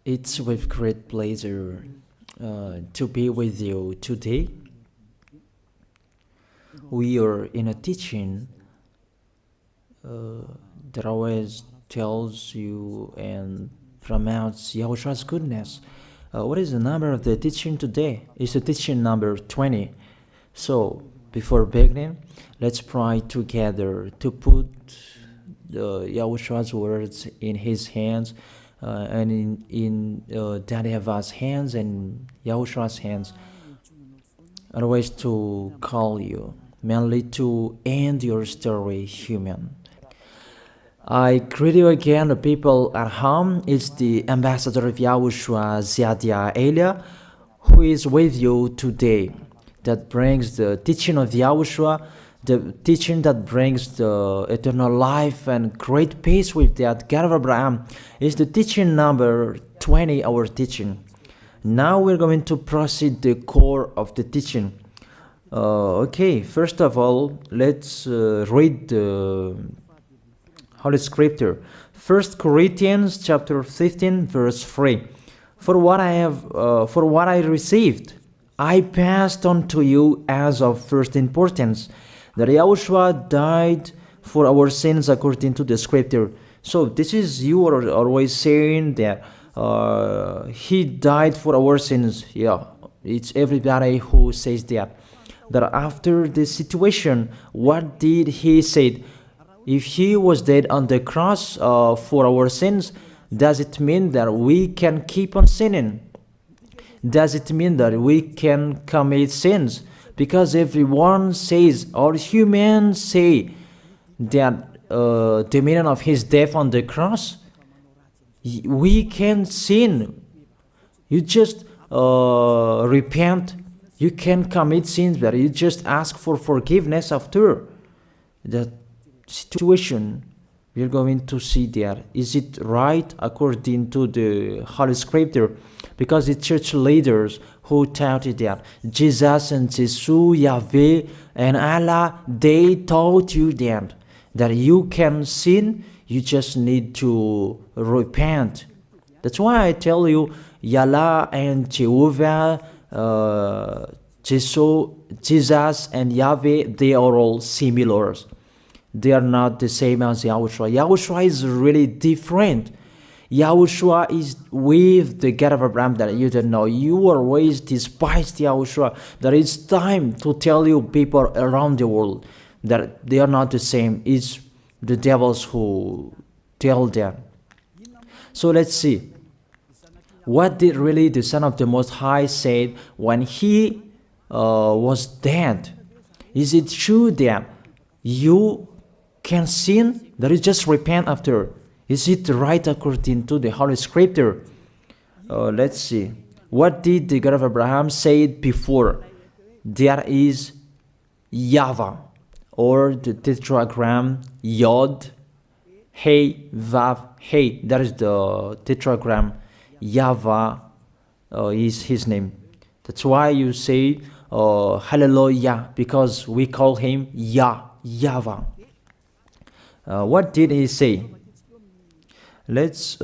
It's with great pleasure to be with you today. We are in a teaching that always tells you and promotes Yahushua's goodness. What is the number of the teaching today? It's the teaching number 20. So, before beginning, let's pray together to put Yahushua's words in his hands and in Daddy YAHVAH's hands and Yahushua's hands. Otherwise, to call you, mainly to end your story human. I greet you again, the people at home. It's the ambassador of Yahushua, Ziadia Elia, who is with you today. That brings the teaching of Yahushua, the teaching that brings the eternal life and great peace with that God of Abraham. Is the teaching number 20, our teaching. Now we're going to proceed the core of the teaching. Okay, first of all, let's read the Holy Scripture. 1 Corinthians chapter 15, verse 3. For what I received, I passed on to you as of first importance, that Yahushua died for our sins according to the Scripture. So this is, you are always saying that he died for our sins. Yeah, it's everybody who says that. That after the situation, what did he say? If he was dead on the cross for our sins, does it mean that we can keep on sinning? Does it mean that we can commit sins? Because everyone says, or humans say, that the meaning of his death on the cross, we can sin. You just repent. You can commit sins, but you just ask for forgiveness after that situation. We are going to see there. Is it right according to the Holy Scripture? Because the church leaders who taught it that Jesus and Jesus, Yahweh and Allah, they taught you that you can sin, you just need to repent. That's why I tell you, Yahlah and Jehovah, Jesus and Yahweh, they are all similar. They are not the same as Yahushua. Yahushua is really different. Yahushua is with the God of Abraham that you don't know. You always despised Yahushua. There is time to tell you people around the world that they are not the same. It's the devils who tell them. So let's see. What did really the Son of the Most High say when he was dead? Is it true that you can sin, that you just repent after? Is it right according to the Holy Scripture? Let's see. What did the God of Abraham say before? There is YAHVAH, or the tetragram Yod, Hey, Vav, Hey. That is the tetragram. YAHVAH is his name. That's why you say Hallelujah, because we call him YAHVAH. What did he say? Let's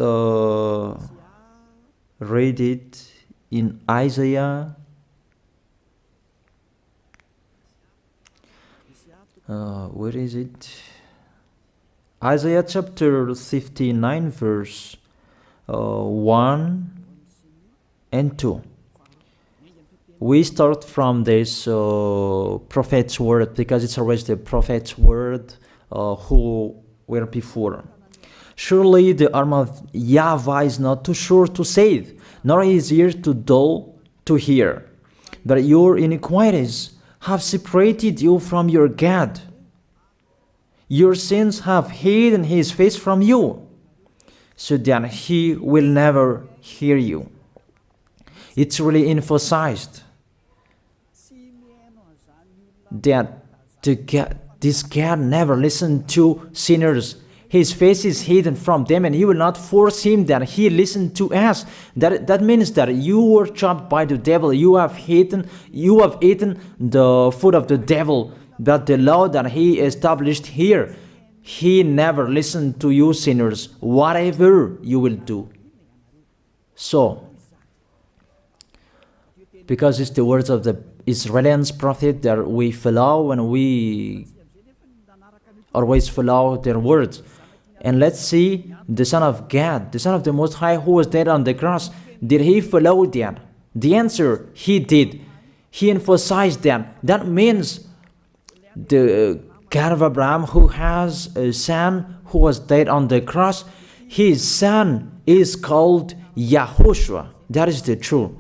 read it in Isaiah. Where is it? Isaiah chapter 59, verse 1 and 2. We start from this prophet's word, because it's always the prophet's word who were before. Surely the arm of YAHVAH is not too short to save, nor his ear too dull to hear. But your iniquities have separated you from your God. Your sins have hidden his face from you, so that he will never hear you. It's really emphasized that this God never listened to sinners. His face is hidden from them, and he will not force him that he listen to us. That means that you were trapped by the devil. You have eaten the food of the devil. But the law that he established here, he never listened to you sinners, whatever you will do. So, because it's the words of the Israelians prophet that we follow, and we always follow their words. And let's see the Son of God, the Son of the Most High, who was dead on the cross. Did he follow that? The answer, he did. He emphasized that. That means the God of Abraham, who has a son who was dead on the cross, his son is called YAHOSHUAH. That is the truth.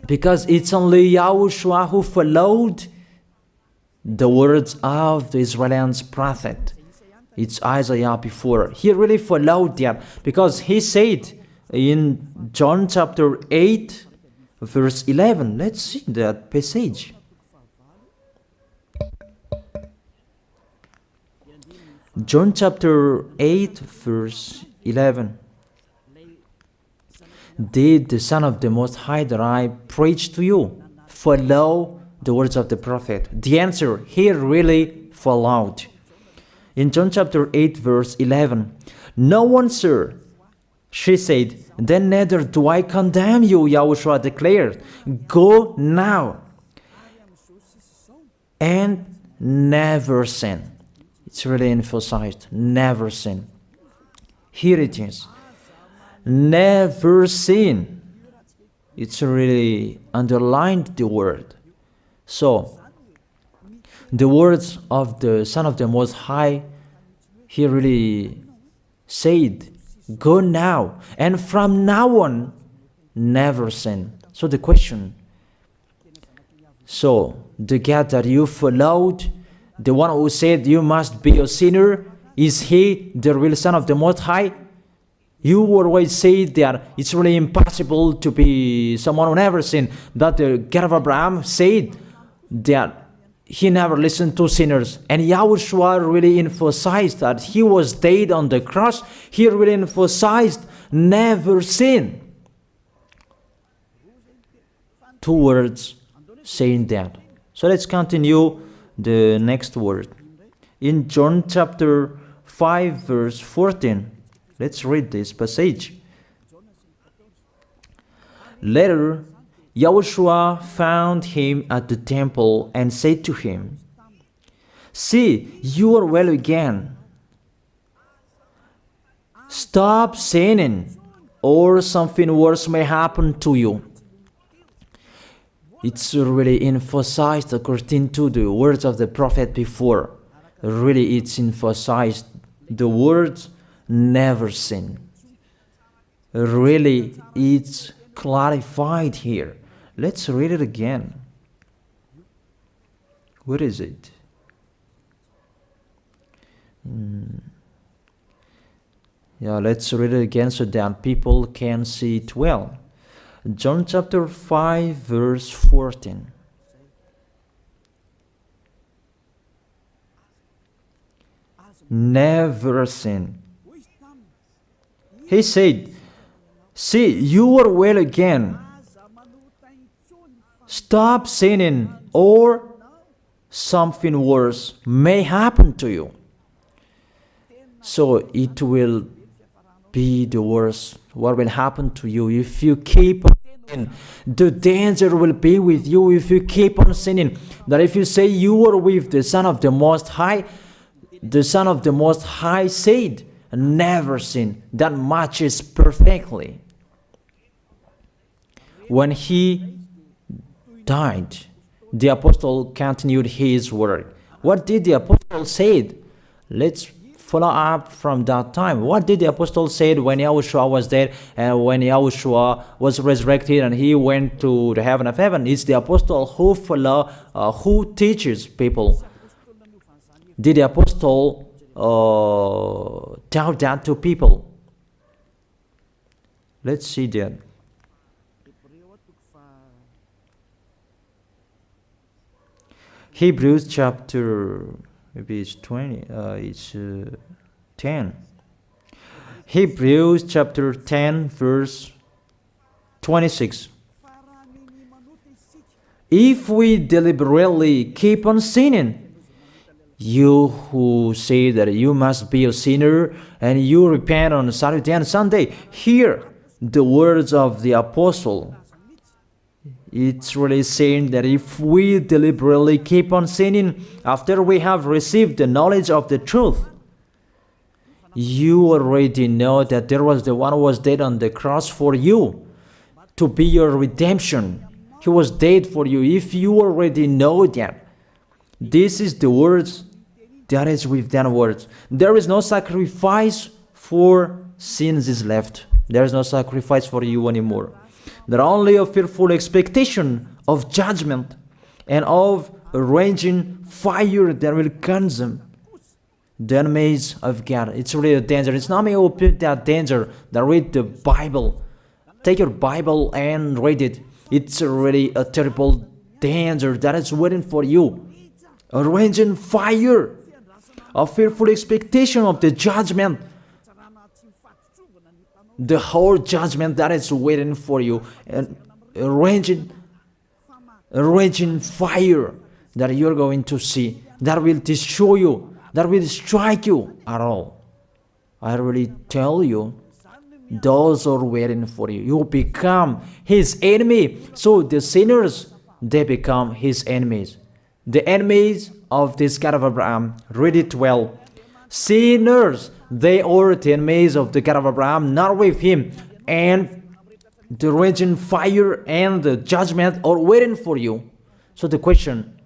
Because it's only YAHOSHUAH who followed the words of the Israelians prophet. It's Isaiah before. He really followed that, because he said in John chapter 8, verse 11. Let's see that passage. John chapter 8, verse 11. Did the Son of the Most High that I preach to you follow the words of the prophet? The answer, he really followed. In John chapter 8, verse 11, no one, sir, she said, then neither do I condemn you, YAHOSHUAH declared. Go now and never sin. It's really emphasized, never sin. Here it is. Never sin. It's really underlined the word. So, the words of the Son of the Most High, he really said, go now, and from now on, never sin. So the question, so the God that you followed, the one who said you must be a sinner, is he the real Son of the Most High? You always say that it's really impossible to be someone who never sinned. But the God of Abraham said that he never listened to sinners. And YAHOSHUAH really emphasized that he was dead on the cross. He really emphasized never sin. Two words saying that. So let's continue the next word. In John chapter 5, verse 14. Let's read this passage. Later, YAHOSHUAH found him at the temple and said to him, see, you are well again. Stop sinning, or something worse may happen to you. It's really emphasized according to the words of the prophet before. Really, it's emphasized the words never sin. Really, it's clarified here. Let's read it again. Where is it? Yeah, let's read it again so that people can see it well. John chapter 5, verse 14. Never sin. He said, see, you are well again. Stop sinning, or something worse may happen to you. So it will be the worst. What will happen to you if you keep on sinning? The danger will be with you if you keep on sinning. That if you say you are with the Son of the Most High, the Son of the Most High said, never sin. That matches perfectly. When he died, the apostle continued his work. What did the apostle say? Let's follow up from that time. What did the apostle say when YAHOSHUAH was dead and when YAHOSHUAH was resurrected and he went to the heaven of heaven? It's the apostle who teaches people. Did the apostle tell that to people? Let's see that. Hebrews chapter, maybe it's 20, it's 10. Hebrews chapter 10, verse 26. If we deliberately keep on sinning, you who say that you must be a sinner and you repent on Saturday and Sunday, here the words of the apostle. It's really saying that if we deliberately keep on sinning after we have received the knowledge of the truth, you already know that there was the one who was dead on the cross for you to be your redemption. He was dead for you. If you already know that, this is the words that is with that words. There is no sacrifice for sins is left. There is no sacrifice for you anymore. There are only a fearful expectation of judgment and of a raging fire that will consume the enemies of God. It's really a danger. It's not me who put that danger that read the Bible. Take your Bible and read it. It's really a terrible danger that is waiting for you. A raging fire, a fearful expectation of the judgment. The whole judgment that is waiting for you, and a raging fire that you're going to see, that will destroy you, that will strike you at all. I really tell you, those are waiting for you. You become his enemy. So the sinners, they become his enemies. The enemies of this God of Abraham. Read it well. Sinners, they are the enemies of the God of Abraham, not with him. And the raging fire and the judgment are waiting for you. So the question,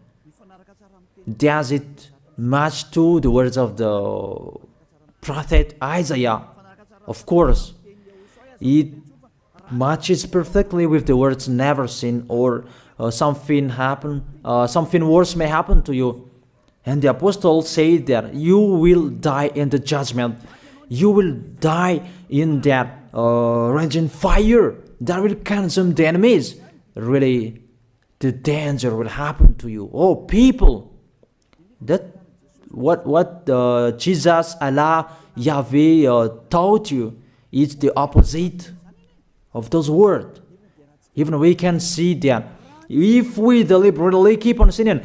does it match to the words of the prophet Isaiah? Of course, it matches perfectly with the words never sin, or something worse may happen to you. And the apostle said that you will die in the judgment. You will die in that raging fire that will consume the enemies. Really, the danger will happen to you. Oh, people, that what Jesus, Allah, Yahweh taught you is the opposite of those words. Even we can see that. If we deliberately keep on sinning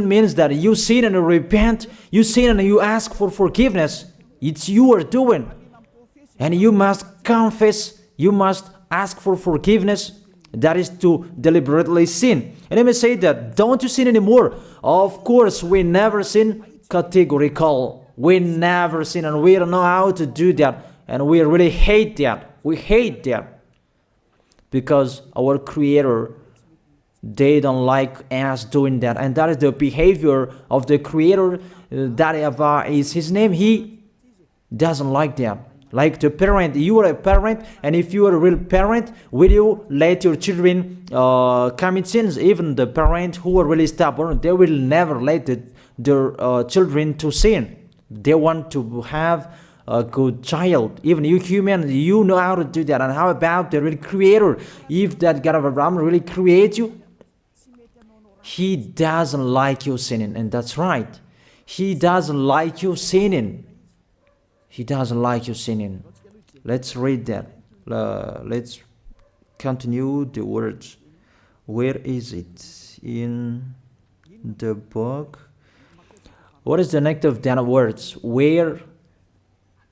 means that you sin and you repent, you sin and you ask for forgiveness. It's you are doing. And you must confess, you must ask for forgiveness. That is to deliberately sin. And I may say that, don't you sin anymore? Of course, we never sin. Categorical. We never sin, and we don't know how to do that. And we really hate that. We hate that. Because our Creator, they don't like us doing that. And that is the behavior of the Creator. That YAHVAH is his name. He doesn't like that. Like the parent, you are a parent, and if you are a real parent, will you let your children commit sins? Even the parent who are really stubborn, they will never let their children to sin. They want to have a good child. Even you human, you know how to do that. And how about the real Creator? If that God of Abraham really creates you, he doesn't like you sinning. And that's right. He doesn't like you sinning. He doesn't like you sinning. Let's read that. Let's continue the words. Where is it? In the book. What is the next of that words? Where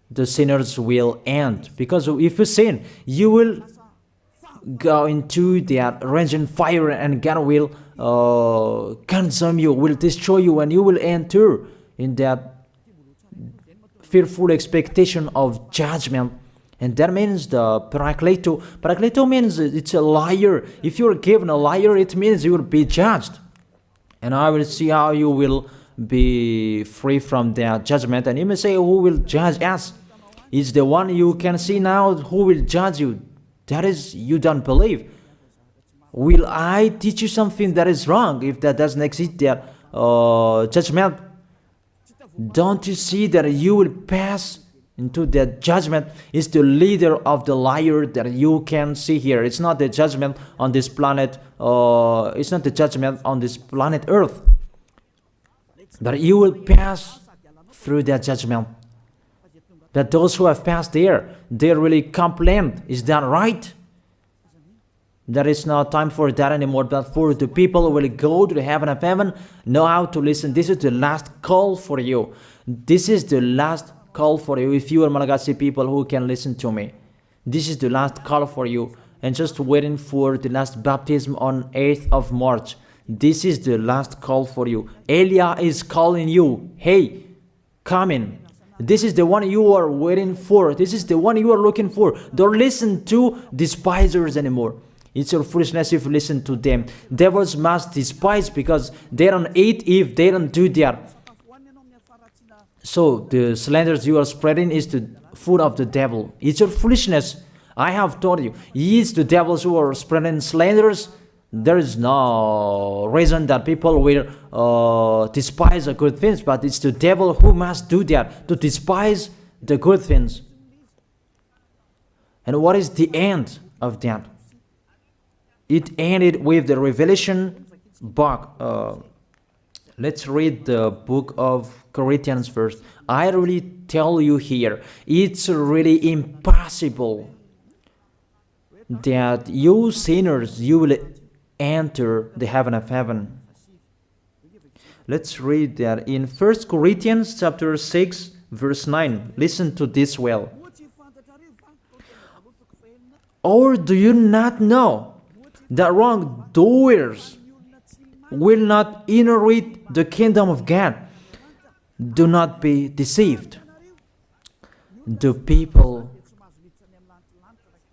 the sinners will end. Because if you sin, you will go into that raging fire, and God will consume you, will destroy you, and you will enter in that fearful expectation of judgment. And that means the parakleto. Parakleto means it's a liar. If you're given a liar, it means you will be judged. And I will see how you will be free from that judgment. And you may say, who will judge us? It's the one you can see now who will judge you. That is, you don't believe. Will I teach you something that is wrong if that doesn't exist, that judgment? Don't you see that you will pass into that judgment? It's the leader of the liar that you can see here. It's not the judgment on this planet. It's not the judgment on this planet Earth. But you will pass through that judgment. That those who have passed there, they really complain. Is that right? There is no time for that anymore. But for the people who will go to the heaven of heaven, know how to listen. This is the last call for you. This is the last call for you. If you are Malagasy people who can listen to me, This is the last call for you. And just waiting for the last baptism on 8th of March. This is the last call for you. Elia is calling you. Hey, come in. This is the one you are waiting for. This is the one you are looking for. Don't listen to despisers anymore. It's your foolishness if you listen to them. Devils must despise because they don't eat if they don't do that. So the slanders you are spreading is the food of the devil. It's your foolishness. I have told you. It's the devils who are spreading slanders. There is no reason that people will despise the good things, but it's the devil who must do that, to despise the good things. And what is the end of that? It ended with the Revelation book. Let's read the book of Corinthians first. I really tell you here, it's really impossible that you sinners, you will enter the heaven of heaven. Let's read that in 1 Corinthians chapter 6 verse 9. Listen to this well. Or do you not know that wrongdoers will not inherit the kingdom of God? Do not be deceived. The people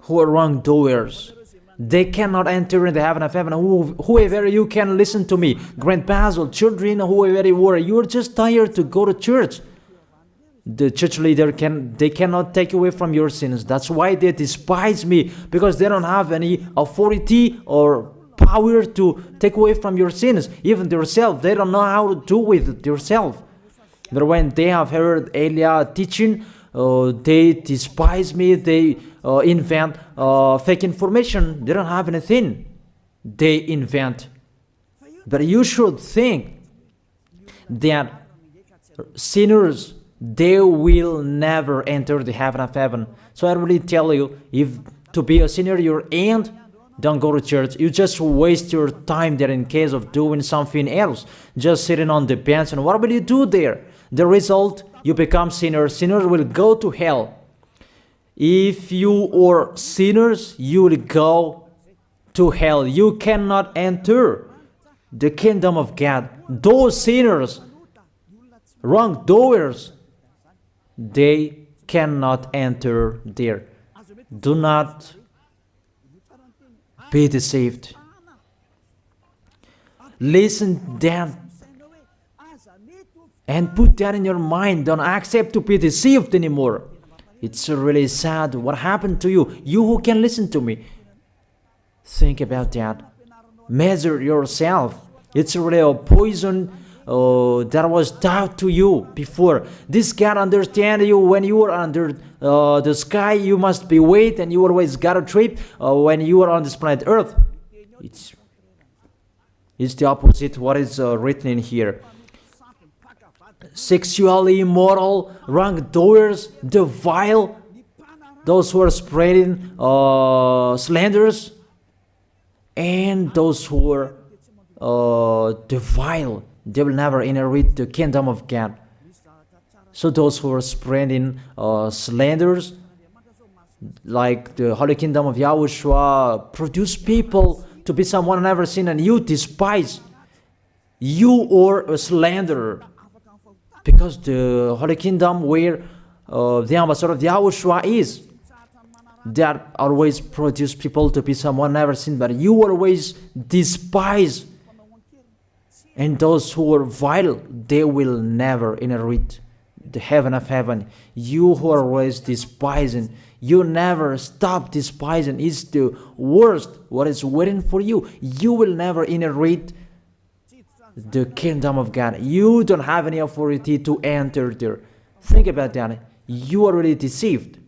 who are wrongdoers, they cannot enter in the heaven of heaven. Whoever you can listen to me, grandpas or children, whoever you are, you are just tired to go to church. The church leader they cannot take away from your sins. That's why they despise me, because they don't have any authority or power to take away from your sins. Even themselves, they don't know how to do with it themselves. But when they have heard Elia teaching, they despise me. They invent fake information. They don't have anything. They invent. But you should think that sinners, they will never enter the heaven of heaven. So I really tell you, if to be a sinner you're in, don't go to church. You just waste your time there in case of doing something else. Just sitting on the bench, and what will you do there? The result, you become sinners. Sinners will go to hell. If you are sinners, you will go to hell. You cannot enter the kingdom of God. Those sinners, wrongdoers, they cannot enter there. Do not be deceived. Listen then and put that in your mind. Don't accept to be deceived anymore. It's really sad what happened to you. You who can listen to me, think about that. Measure yourself. It's really a poison that was taught to you before. This God understand you when you are under the sky. You must be wait, and you always got a trip when you are on this planet Earth. It's the opposite what is written in here. Sexually immoral, wrongdoers, the vile, those who are spreading slanders, and those who are the vile, they will never inherit the kingdom of God. So those who are spreading slanders, like the Holy Kingdom of YAHOSHUAH, produce people to be someone never seen, and you despise. You are a slanderer. Because the Holy Kingdom where the ambassador of YAHOSHUAH is, that always produce people to be someone never seen, but you always despise. And those who are vile, they will never inherit the heaven of heaven. You who are always despising, you never stop despising. It's the worst what is waiting for you. You will never inherit the kingdom of God. You don't have any authority to enter there. Think about that. You are already deceived.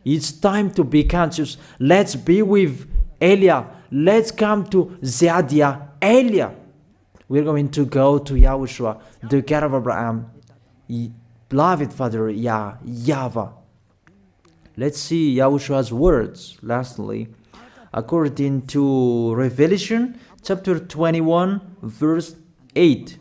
It's time to be conscious. Let's be with Elia. Let's come to Zeadiah. Elia. We're going to go to YAHOSHUAH, the God of Abraham, beloved Father YAHVAH. Let's see YAHOSHUAH's words. Lastly, according to Revelation chapter 21 verse 8.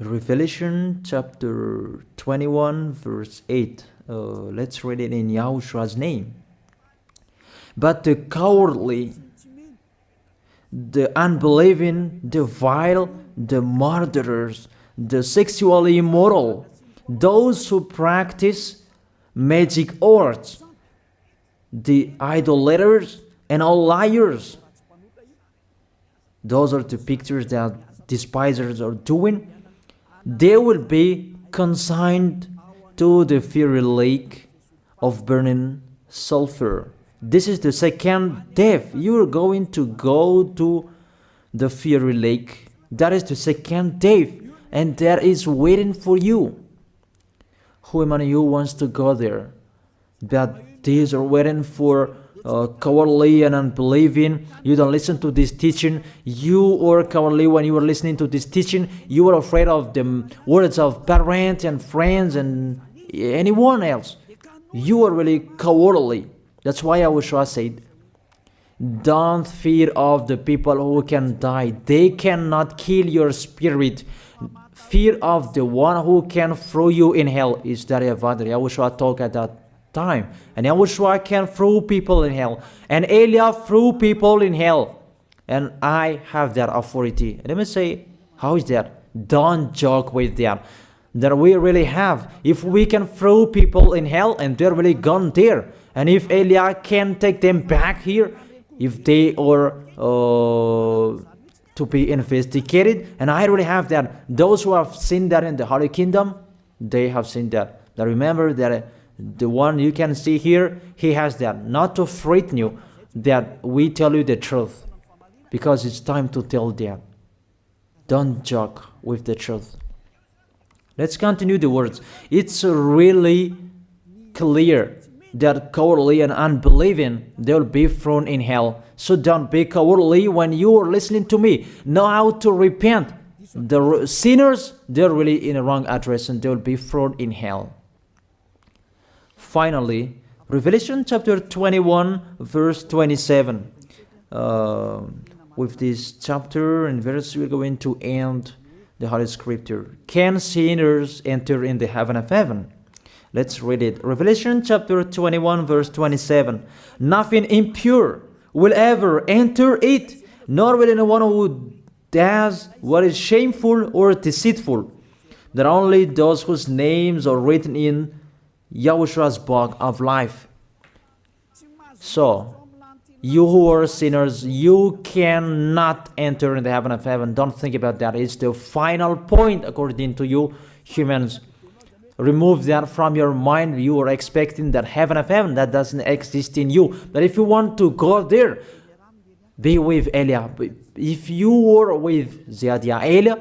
Revelation chapter 21 verse 8. Let's read it in Yahoshua's name. But the cowardly, the unbelieving, the vile, the murderers, the sexually immoral, those who practice magic arts, the idolaters, and all liars. Those are the pictures that despisers are doing. They will be consigned to the fiery lake of burning sulfur. This is the second death. You are going to go to the fiery lake. That is the second death, and that is waiting for you. Who among you wants to go there? That these are waiting for cowardly and unbelieving. You don't listen to this teaching. You are cowardly when you are listening to this teaching. You are afraid of the words of parents and friends and anyone else. You are really cowardly. That's why YAHOSHUAH said, don't fear of the people who can die. They cannot kill your spirit. Fear of the one who can throw you in hell. Is that what YAHOSHUAH talked at that time? And YAHOSHUAH can throw people in hell. And Elia threw people in hell. And I have that authority. Let me say, how is that? Don't joke with that. That we really have. If we can throw people in hell and they're really gone there, and if Elia can take them back here, if they are to be investigated, and I really have that. Those who have seen that in the Holy Kingdom, they have seen that. Now remember that the one you can see here, he has that. Not to frighten you, that we tell you the truth, because it's time to tell that. Don't joke with the truth. Let's continue the words. It's really clear that cowardly and unbelieving, they'll be thrown in hell. So don't be cowardly when you are listening to me. Know how to repent. The sinners, they're really in the wrong address and they'll be thrown in hell. Finally, Revelation chapter 21, verse 27. With this chapter and verse, we're going to end the Holy Scripture. Can sinners enter in the heaven of heaven? Let's read it. Revelation chapter 21, verse 27. Nothing impure will ever enter it, nor will anyone who does what is shameful or deceitful. That only those whose names are written in YAHOSHUAH's book of life. So, you who are sinners, you cannot enter in the heaven of heaven. Don't think about that. It's the final point according to you humans. Remove that from your mind. You are expecting that heaven of heaven that doesn't exist in you. But if you want to go there, be with Elia. If you were with Elia,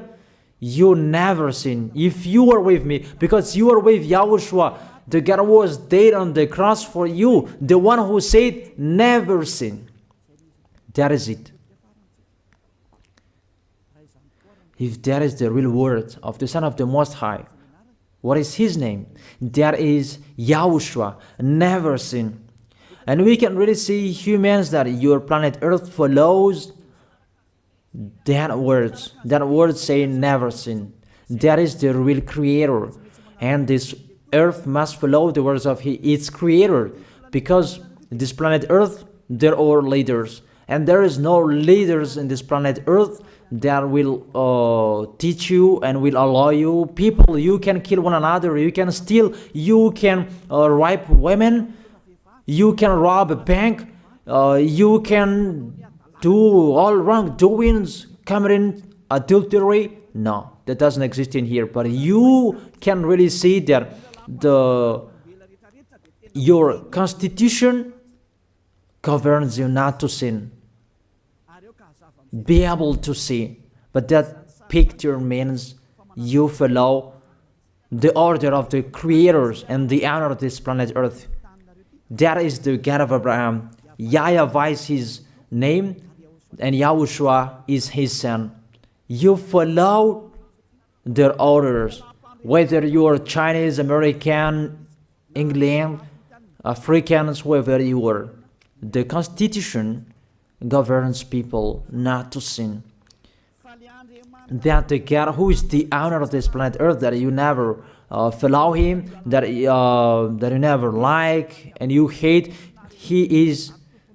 you never sin. If you are with me, because you are with YAHOSHUAH, the God was dead on the cross for you, the one who said never sin. That is it. If that is the real word of the Son of the Most High, what is his name? That is YAHOSHUAH, never sin. And we can really see humans that your planet Earth follows that word saying never sin. That is the real creator. And this Earth must follow the words of its creator, because this planet Earth, there are leaders. And there is no leaders in this planet Earth that will teach you and will allow you. People, you can kill one another, you can steal, you can rape women, you can rob a bank, you can do all wrongdoings, committing adultery. No, that doesn't exist in here. But you can really see that your constitution governs you not to sin. Be able to see. But that picture means you follow the order of the creators and the honor of this planet Earth. That is the God of Abraham. YAHVAH is his name, and YAHOSHUAH is his son. You follow their orders, whether you are Chinese, American, England, Africans, whoever you are. The Constitution governs people not to sin. that the God who is the owner of this planet Earth, that you never follow him, that you never like and you hate, he is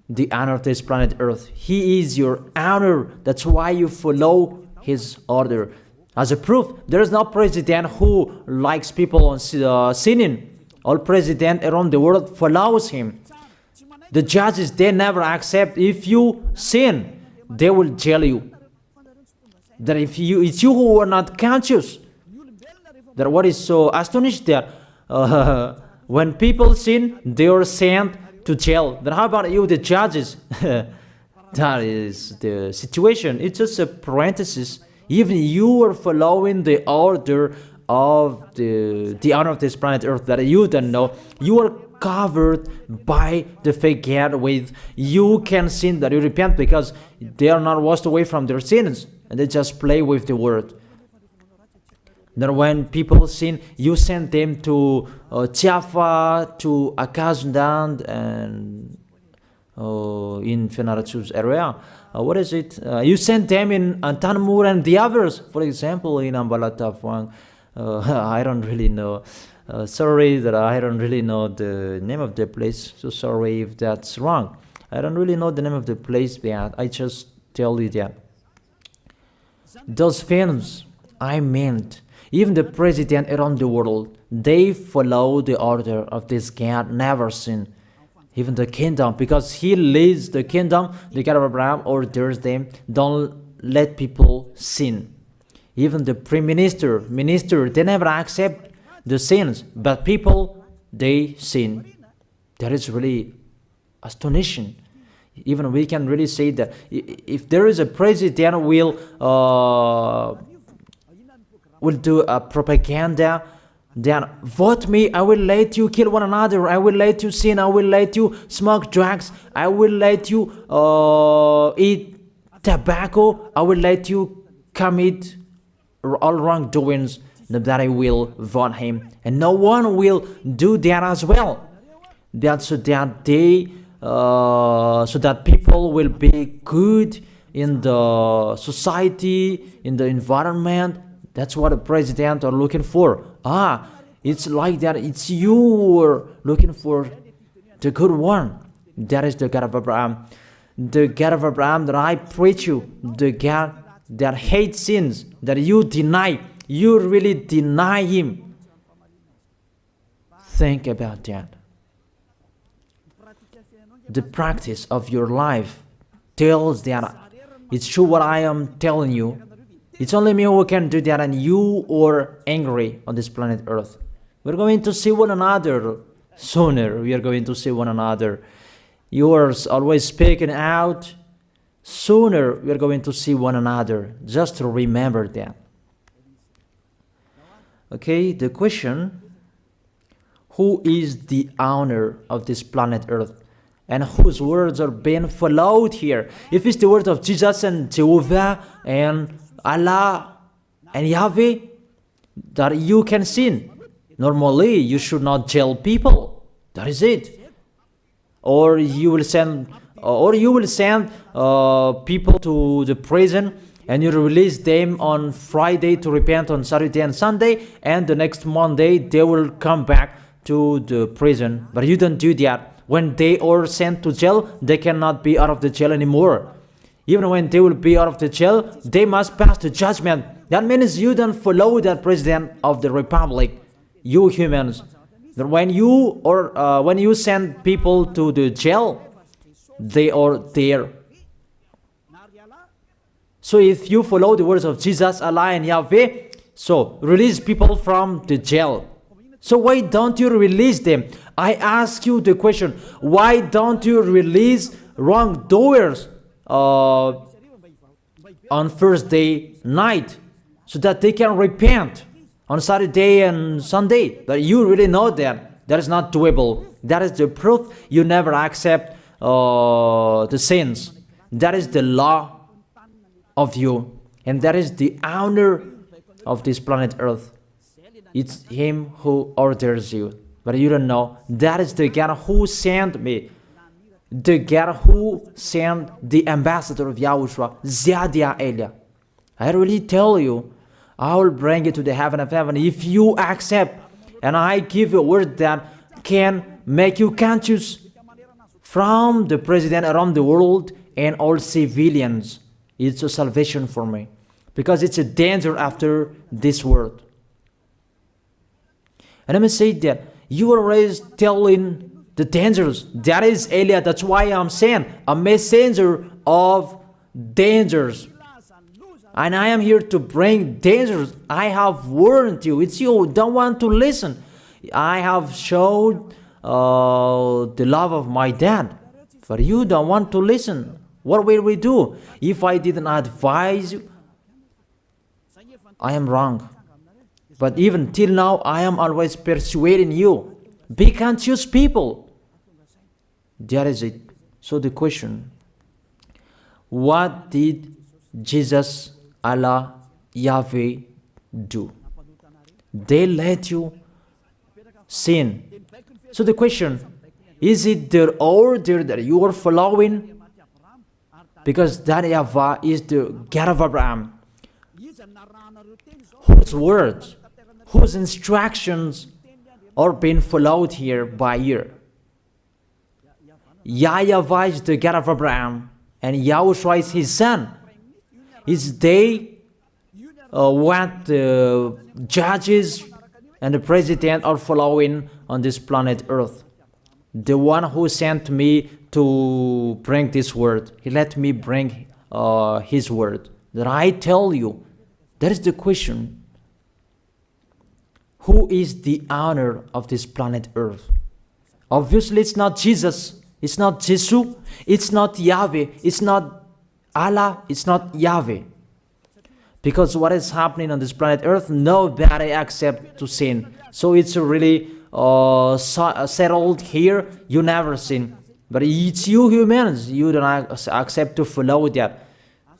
the owner of this planet Earth. He is your owner. That's why you follow his order. As a proof, there is no president who likes people on sinning. All president around the world follows him. The judges, they never accept. If you sin, they will jail you. That if it's you who are not conscious. That what is so astonished that when people sin, they are sent to jail. Then how about you, the judges? That is the situation. It's just a parenthesis. Even you are following the order of the owner of this planet Earth that you don't know. You are covered by the fake God with you can sin, that you repent, because they are not washed away from their sins and they just play with the word. Then when people sin, you send them to Java, to Akazundan, and in Fenarachu's area. What is it? You send them in Tanmur and the others. For example, in Ambalatafwang. I don't really know. Sorry that I don't really know the name of the place. So sorry if that's wrong. I don't really know the name of the place, but I just tell you that. Those films, I meant, even the president around the world, they follow the order of this God, never sin. Even the kingdom, because he leads the kingdom, the God of Abraham orders them, don't let people sin. Even the prime minister, they never accept the sins, but people, they sin. That is really astonishing. Even we can really say that if there is a president will do a propaganda, then vote me, I will let you kill one another, I will let you sin, I will let you smoke drugs, I will let you eat tobacco, I will let you commit all wrongdoings, that I will vote him. And no one will do that as well. That's so that they so that people will be good in the society, in the environment. That's what the president are looking for. It's like that. It's you who are looking for the good one. That is the God of Abraham. The God of Abraham that I preach you. The God that hates sins, that you deny. You really deny him. Think about that. The practice of your life tells that it's true what I am telling you. It's only me who can do that, and you are angry on this planet Earth. We're going to see one another sooner. We are going to see one another. You are always speaking out. Sooner we are going to see one another. Just to remember that. Okay, the question: who is the owner of this planet Earth? And whose words are being followed here? If it's the word of Jesus and Jehovah and Allah and Yahweh, that you can sin. Normally, you should not jail people. That is it. Or you will send, people to the prison, and you release them on Friday to repent on Saturday and Sunday, and the next Monday they will come back to the prison. But you don't do that. When they are sent to jail, they cannot be out of the jail anymore. Even when they will be out of the jail, they must pass the judgment. That means you don't follow that president of the republic, you humans. That when you send people to the jail, they are there. So if you follow the words of Jesus, Allah and Yahweh, so release people from the jail. So why don't you release them? I ask you the question, why don't you release wrongdoers on Thursday night so that they can repent on Saturday and Sunday? But you really know that that is not doable. That is the proof you never accept the sins. That is the law of you, and that is the owner of this planet Earth. It's him who orders you, but you don't know. That is the God who sent me, the God who sent the ambassador of Yahushua, Zadia Elia. I really tell you, I will bring you to the heaven of heaven if you accept. And I give you a word that can make you conscious from the president around the world and all civilians. It's a salvation for me. Because it's a danger after this world. And let me say that you are always telling the dangers. That is Elia. That's why I'm saying a messenger of dangers. And I am here to bring dangers. I have warned you. It's you who don't want to listen. I have showed the love of my dad. But you don't want to listen. What will we do? If I didn't advise you, I am wrong. But even till now, I am always persuading you. Be conscious people. That is it. So the question, what did Jesus, Allah, Yahweh do? They let you sin. So the question, is it their order that you are following? Because that YAHVAH is the God of Abraham, whose words, whose instructions are being followed here by year. YAHVAH is the God of Abraham, and YAHOSHUAH is his son. Is they what the judges and the president are following on this planet Earth. The one who sent me to bring this word, he let me bring his word. That I tell you, that is the question. Who is the owner of this planet Earth? Obviously, it's not Jesus. It's not Jesus. It's not Yahweh. It's not Allah. It's not Yahweh. Because what is happening on this planet Earth, nobody accepts to sin. So it's really settled here. You never sin. But it's you humans. You don't accept to follow that.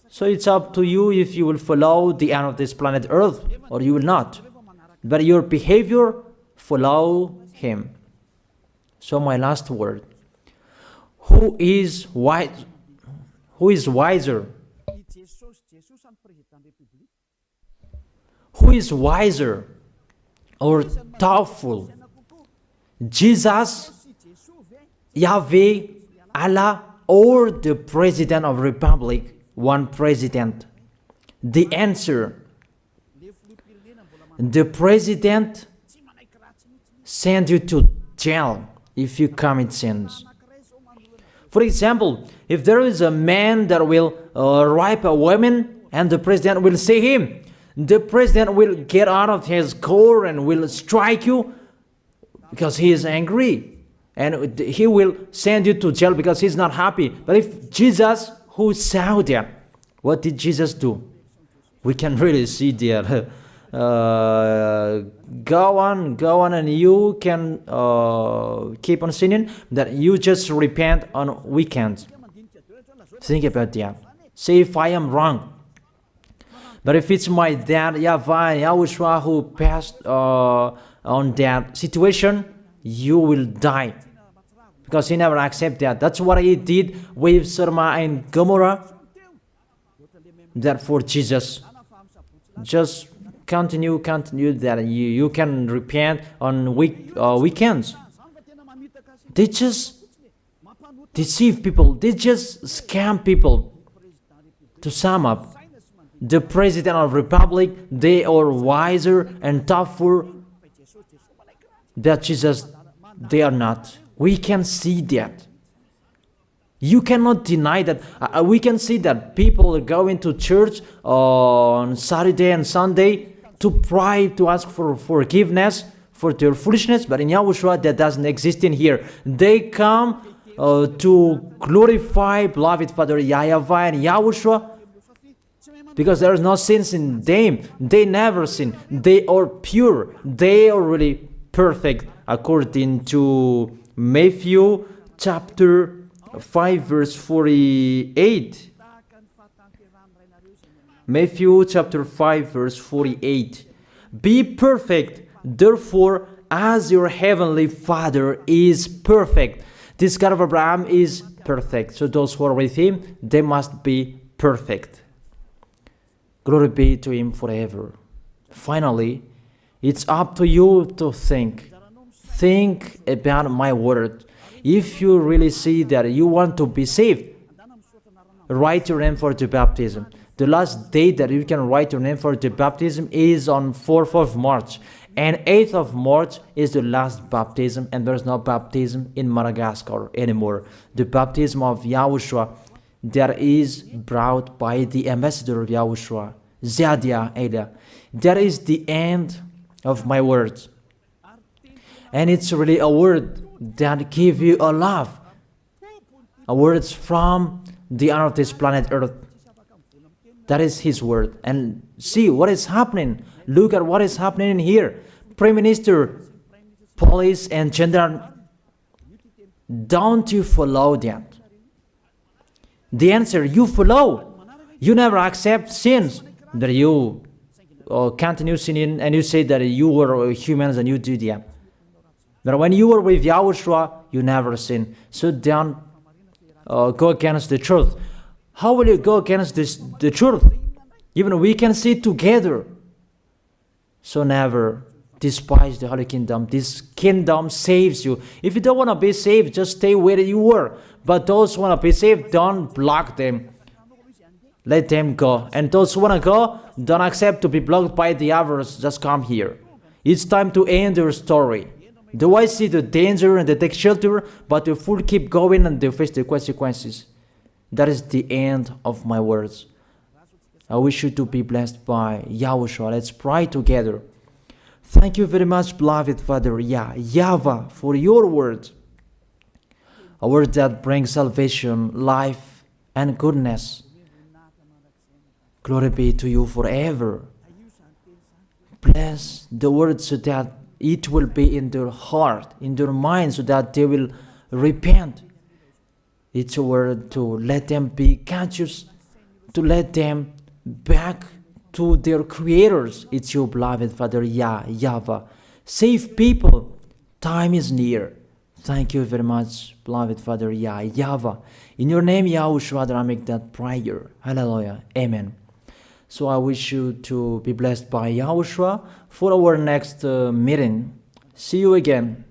So it's up to you if you will follow the end of this planet Earth or you will not. But your behavior, follow him. So my last word. Who is wise? Who is wiser? Who is wiser or thoughtful? Jesus, Yahweh, Allah, or the President of Republic? One president. The answer. The president sends you to jail if you commit sins. For example, if there is a man that will rape a woman and the president will see him, the president will get out of his car and will strike you because he is angry. And he will send you to jail because he's not happy. But if Jesus, who saw that, what did Jesus do? We can really see that. Go on, and you can keep on sinning, that you just repent on weekends. Think about that. Say if I am wrong. But if it's my dad, YAHVAH, YAHOSHUAH, who passed on that situation, you will die. Because he never accepted that. That's what he did with Sodom and Gomorrah. Therefore, Jesus, just continue that you can repent on weekends. They just deceive people. They just scam people. To sum up, the President of Republic, they are wiser and tougher than Jesus. They are not. We can see that. You cannot deny that. We can see that people are going to church on Saturday and Sunday to pray, to ask for forgiveness for their foolishness. But in YAHOSHUAH, that doesn't exist in here. They come to glorify beloved Father YAHVAH and YAHOSHUAH because there is no sins in them. They never sin. They are pure. They are really perfect according to Matthew chapter 5 verse 48. Matthew chapter 5 verse 48. Be perfect, therefore, as your heavenly Father is perfect. This God of Abraham is perfect. So those who are with him, they must be perfect. Glory be to Him forever. Finally, it's up to you to think. Think about my word. If you really see that you want to be saved, write your name for the baptism. The last date that you can write your name for the baptism is on 4th of March. And 8th of March is the last baptism, and there's no baptism in Madagascar anymore. The baptism of Yahushua that is brought by the ambassador of Yahushua, Zadia Ada. That is the end of my words. And it's really a word that gives you a love. A words from the honor of this planet Earth. That is His word. And see what is happening. Look at what is happening here. Prime Minister, police and gendarme, don't you follow that? The answer, you follow. You never accept sins. That you continue sinning and you say that you were humans and you do that. But when you were with Yahushua, you never sin. So don't go against the truth. How will you go against the truth? Even we can see together. So never despise the Holy Kingdom. This kingdom saves you. If you don't want to be saved, just stay where you were. But those who want to be saved, don't block them. Let them go. And those who want to go, don't accept to be blocked by the others. Just come here. It's time to end your story. Do I see the danger and they take shelter, but the fool keep going and they face the consequences? That is the end of my words. I wish you to be blessed by Yahushua. Let's pray together. Thank you very much, beloved Father YAHVAH, for your word. A word that brings salvation, life, and goodness. Glory be to you forever. Bless the word so that it will be in their heart, in their mind, so that they will repent. It's a word to let them be conscious, to let them back to their creators. It's your beloved Father YAHVAH. Save people. Time is near. Thank you very much, beloved Father YAHVAH. In your name, Yahushua, that I make that prayer. Hallelujah. Amen. So I wish you to be blessed by Yahushua for our next meeting. See you again.